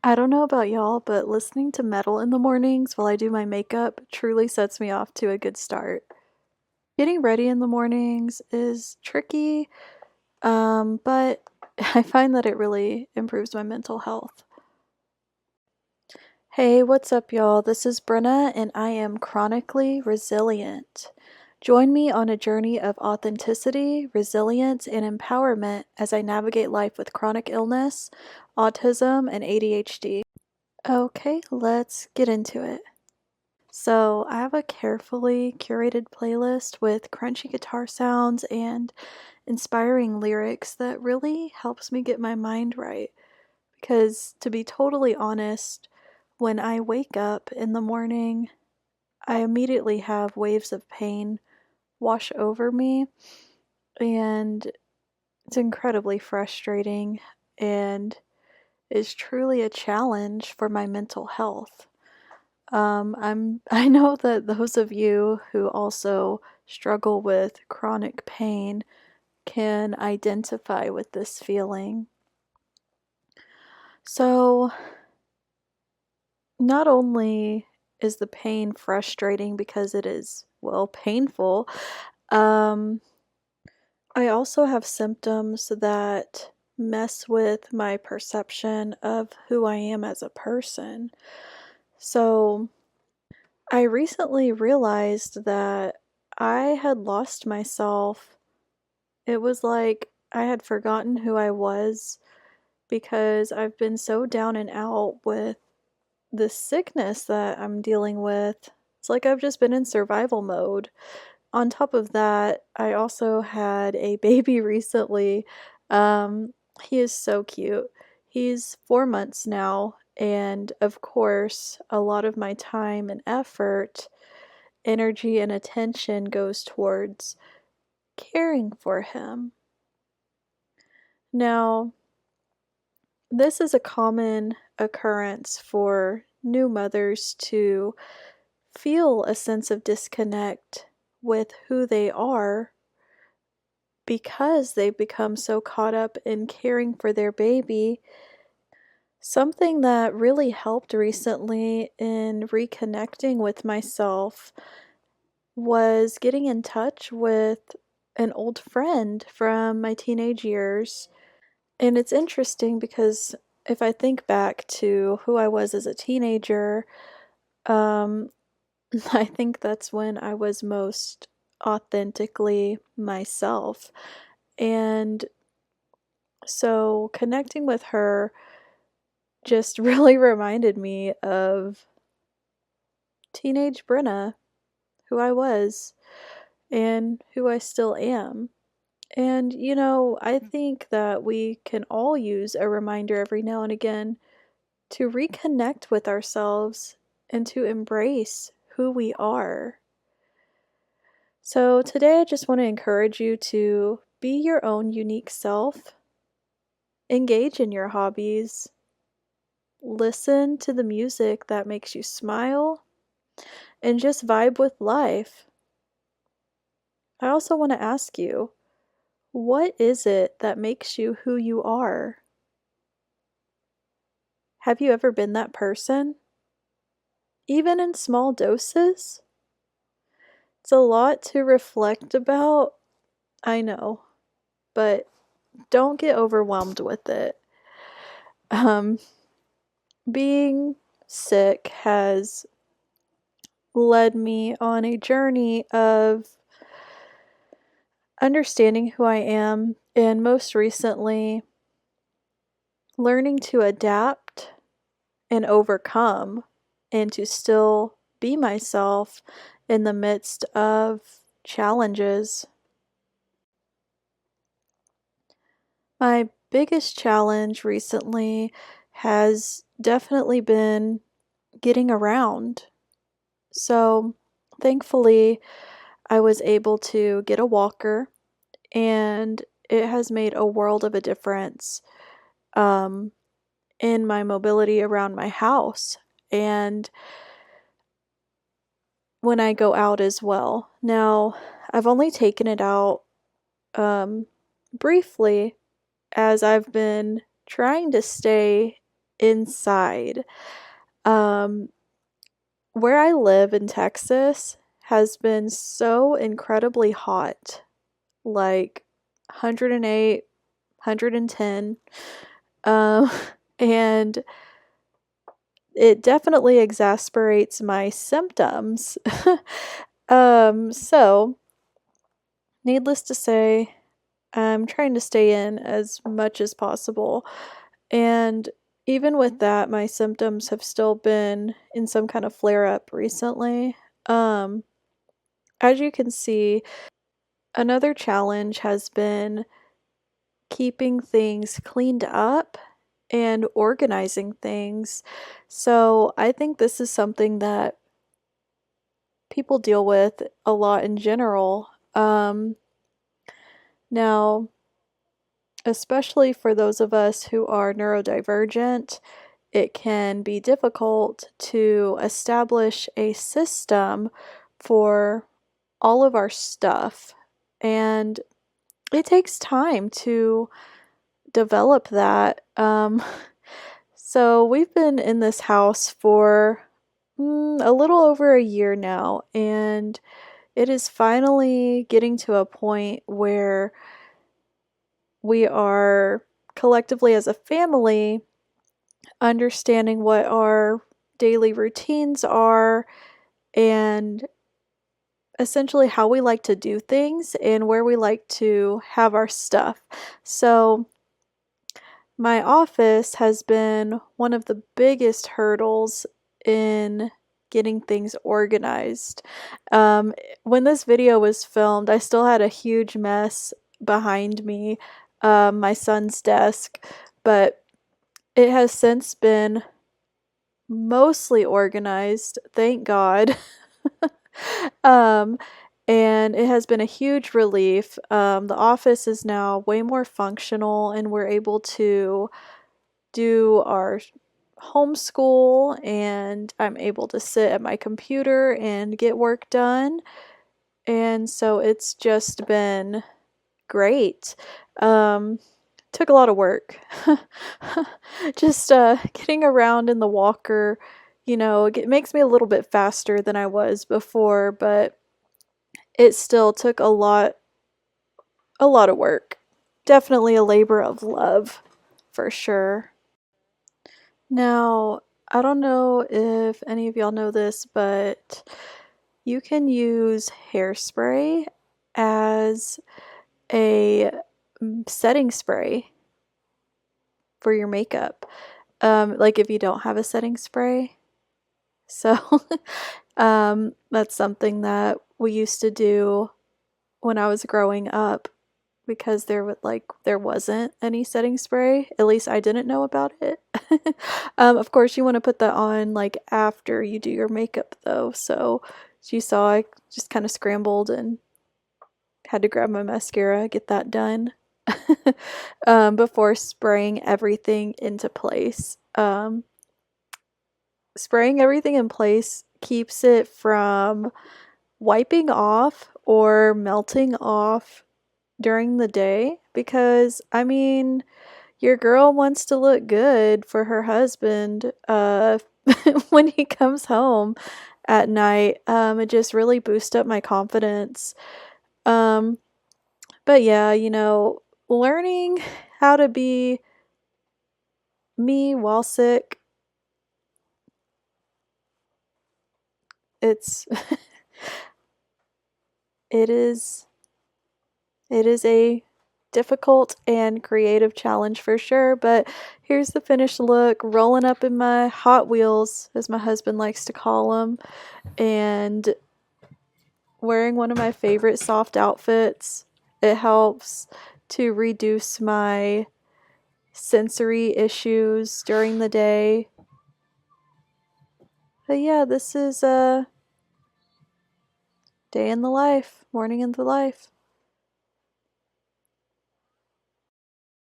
I don't know about y'all, but listening to metal in the mornings while I do my makeup truly sets me off to a good start. Getting ready in the mornings is tricky, but I find that it really improves my mental health. Hey, what's up, y'all? This is Brenna, and I am chronically resilient. Join me on a journey of authenticity, resilience, and empowerment as I navigate life with chronic illness, autism, and ADHD. Okay, let's get into it. So, I have a carefully curated playlist with crunchy guitar sounds and inspiring lyrics that really helps me get my mind right. Because, to be totally honest, when I wake up in the morning, I immediately have waves of pain wash over me, and it's incredibly frustrating and is truly a challenge for my mental health. I know that those of you who also struggle with chronic pain can identify with this feeling. So, not only is the pain frustrating because it is, well, painful, um, I also have symptoms that mess with my perception of who I am as a person. So, I recently realized that I had lost myself. It was like I had forgotten who I was because I've been so down and out with the sickness that I'm dealing with. It's like I've just been in survival mode. On top of that, I also had a baby recently. Um, he is so cute. He's 4 months now, and of course, a lot of my time and effort, energy, and attention goes towards caring for him. Now, this is a common occurrence for new mothers to feel a sense of disconnect with who they are because they've become so caught up in caring for their baby. Something that really helped recently in reconnecting with myself was getting in touch with an old friend from my teenage years. And it's interesting because if I think back to who I was as a teenager, um, I think that's when I was most authentically myself. And so connecting with her just really reminded me of teenage Brenna, who I was and who I still am. And, I think that we can all use a reminder every now and again to reconnect with ourselves and to embrace who we are. So, today I just want to encourage you to be your own unique self, engage in your hobbies, listen to the music that makes you smile, and just vibe with life. I also want to ask you, what is it that makes you who you are? Have you ever been that person? Even in small doses? It's a lot to reflect about, I know, but don't get overwhelmed with it. Um, being sick has led me on a journey of understanding who I am, and most recently, learning to adapt and overcome and to still be myself in the midst of challenges. My biggest challenge recently has definitely been getting around. So, thankfully, I was able to get a walker, and it has made a world of a difference um, in my mobility around my house and when I go out as well. Now, I've only taken it out um, briefly as I've been trying to stay inside. Um, where I live in Texas has been so incredibly hot, like 108, 110. Um, and it definitely exasperates my symptoms. So needless to say, I'm trying to stay in as much as possible. And even with that, my symptoms have still been in some kind of flare up recently. Um, as you can see, another challenge has been keeping things cleaned up and organizing things. So I think this is something that people deal with a lot in general. Now, especially for those of us who are neurodivergent, it can be difficult to establish a system for all of our stuff. And it takes time to develop that. So we've been in this house for a little over a year now, and it is finally getting to a point where we are collectively as a family understanding what our daily routines are and essentially how we like to do things and where we like to have our stuff. So, my office has been one of the biggest hurdles in getting things organized. Um, when this video was filmed, I still had a huge mess behind me, my son's desk, but it has since been mostly organized, thank God. um, and it has been a huge relief. The office is now way more functional, and we're able to do our homeschool, and I'm able to sit at my computer and get work done. And so it's just been great. Um, took a lot of work. Just getting around in the walker, it makes me a little bit faster than I was before, but it still took a lot of work. Definitely a labor of love, for sure. Now, I don't know if any of y'all know this, but you can use hairspray as a setting spray for your makeup. Like if you don't have a setting spray. So, that's something that we used to do when I was growing up because there wasn't any setting spray. At least I didn't know about it. Of course, you want to put that on like after you do your makeup though. So, as you saw, I just kind of scrambled and had to grab my mascara, get that done. Before spraying everything into place. Spraying everything in place keeps it from wiping off or melting off during the day because, I mean, your girl wants to look good for her husband when he comes home at night. It just really boosts up my confidence. Um, but yeah, learning how to be me while sick, it's it is it is a difficult and creative challenge for sure, but here's the finished look, rolling up in my Hot Wheels, as my husband likes to call them, and wearing one of my favorite soft outfits. It helps to reduce my sensory issues during the day. But yeah, this is a day in the life, morning in the life.